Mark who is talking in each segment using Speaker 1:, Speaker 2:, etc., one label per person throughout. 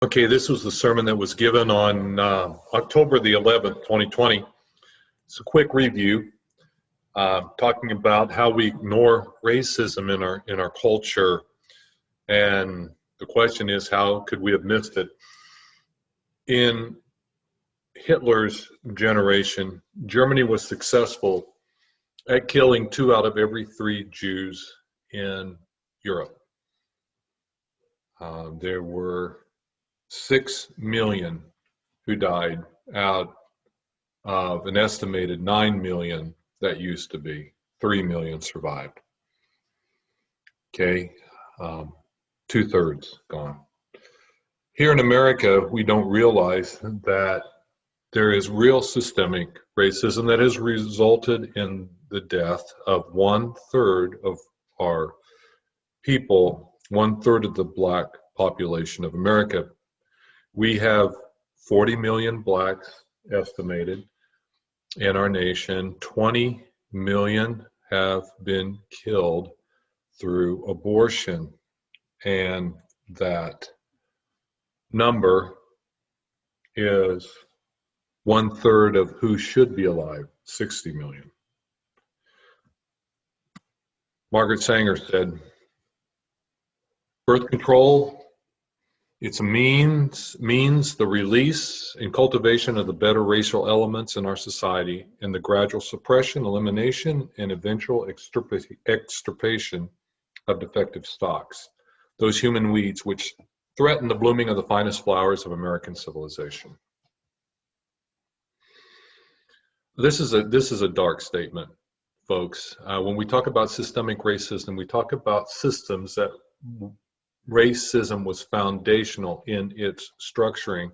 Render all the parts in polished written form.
Speaker 1: Okay, this was the sermon that was given on October the 11th, 2020. It's a quick review, talking about how we ignore racism in our culture, and the question is, how could we have missed it? In Hitler's generation, Germany was successful at killing 2 out of every 3 Jews in Europe. There were 6 million who died out of an estimated 9 million that used to be. 3 million survived. Okay, 2/3 gone. Here in America, we don't realize that there is real systemic racism that has resulted in the death of 1/3 of our people, 1/3 of the Black population of America. We have 40 million Blacks estimated in our nation. 20 million have been killed through abortion, and that number is 1/3 of who should be alive, 60 million. Margaret Sanger said, birth control, it's a means the release and cultivation of the better racial elements in our society and the gradual suppression, elimination, and eventual extirpation of defective stocks, those human weeds which threaten the blooming of the finest flowers of American civilization. This is a dark statement, folks. When we talk about systemic racism, we talk about systems that racism was foundational in its structuring.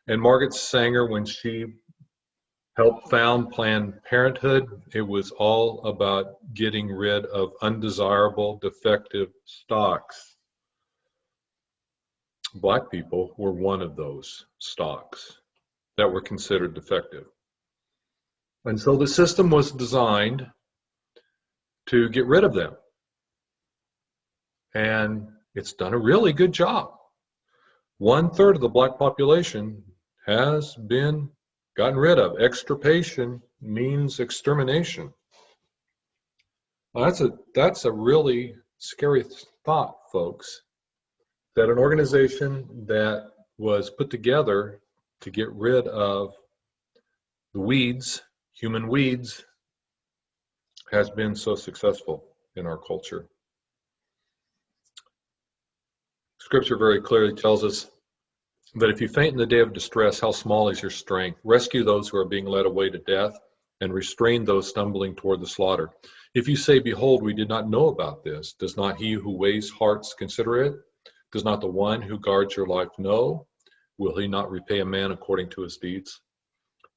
Speaker 1: And Margaret Sanger, when she helped found Planned Parenthood, it was all about getting rid of undesirable, defective stocks. Black people were one of those stocks that were considered defective. And so the system was designed to get rid of them. And it's done a really good job. 1/3 of the Black population has been gotten rid of. Extirpation means extermination. Well, that's a really scary thought, folks, that an organization that was put together to get rid of the weeds, human weeds, has been so successful in our culture. Scripture very clearly tells us that if you faint in the day of distress, how small is your strength? Rescue those who are being led away to death and restrain those stumbling toward the slaughter. If you say, behold, we did not know about this, does not he who weighs hearts consider it? Does not the one who guards your life know? Will he not repay a man according to his deeds?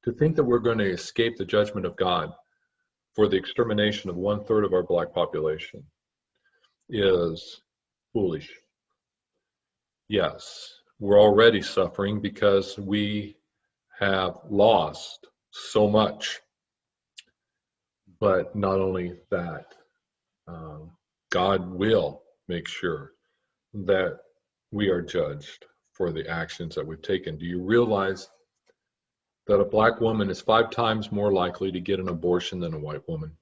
Speaker 1: To think that we're going to escape the judgment of God for the extermination of 1/3 of our Black population is foolish. Yes, we're already suffering because we have lost so much. But not only that, God will make sure that we are judged for the actions that we've taken. Do you realize that a Black woman is 5 times more likely to get an abortion than a white woman?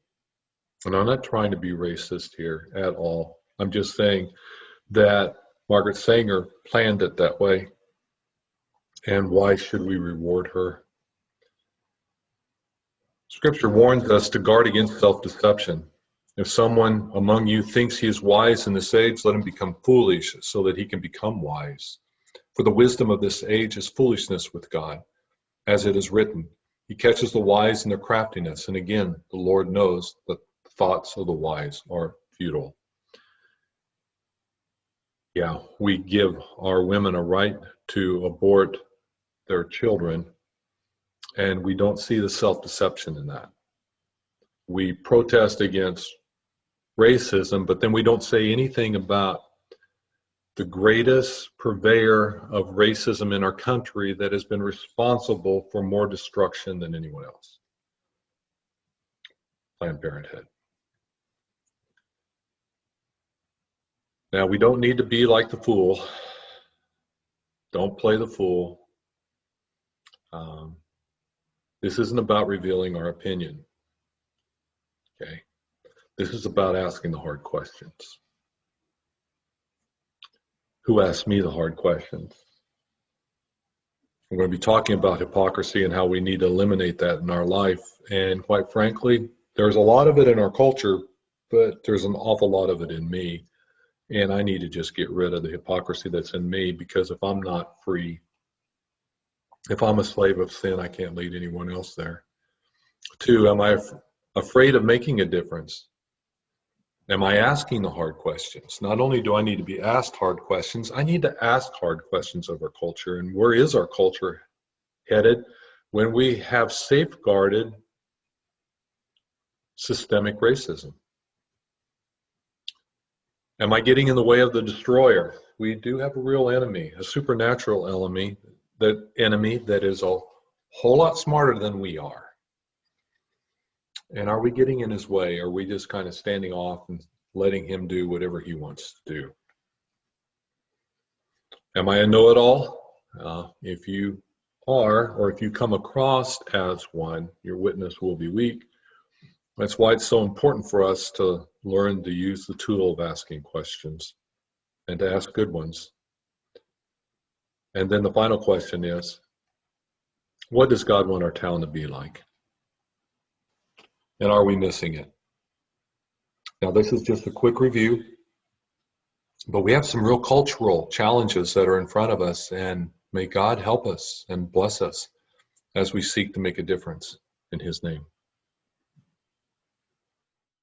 Speaker 1: And I'm not trying to be racist here at all. I'm just saying that Margaret Sanger planned it that way. And why should we reward her? Scripture warns us to guard against self-deception. If someone among you thinks he is wise in this age, let him become foolish so that he can become wise. For the wisdom of this age is foolishness with God. As it is written, he catches the wise in their craftiness. And again, the Lord knows that the thoughts of the wise are futile. Yeah, we give our women a right to abort their children, and we don't see the self-deception in that. We protest against racism, but then we don't say anything about the greatest purveyor of racism in our country that has been responsible for more destruction than anyone else. Planned Parenthood. Now, we don't need to be like the fool Don't play the fool. This isn't about revealing our opinion. Okay? This is about asking the hard questions. Who asked me the hard questions? I'm going to be talking about hypocrisy and how we need to eliminate that in our life. And quite frankly, there's a lot of it in our culture, but there's an awful lot of it in me. And I need to just get rid of the hypocrisy that's in me, because if I'm not free, if I'm a slave of sin, I can't lead anyone else there. 2, am I afraid of making a difference? Am I asking the hard questions? Not only do I need to be asked hard questions, I need to ask hard questions of our culture. And where is our culture headed when we have safeguarded systemic racism? Am I getting in the way of the destroyer? We do have a real enemy, a supernatural enemy that is a whole lot smarter than we are. And are we getting in his way? Are we just kind of standing off and letting him do whatever he wants to do? Am I a know-it-all? If you are, or if you come across as one, your witness will be weak. That's why it's so important for us to learn to use the tool of asking questions and to ask good ones. And then the final question is, what does God want our town to be like? And are we missing it? Now, this is just a quick review, but we have some real cultural challenges that are in front of us, and may God help us and bless us as we seek to make a difference in his name.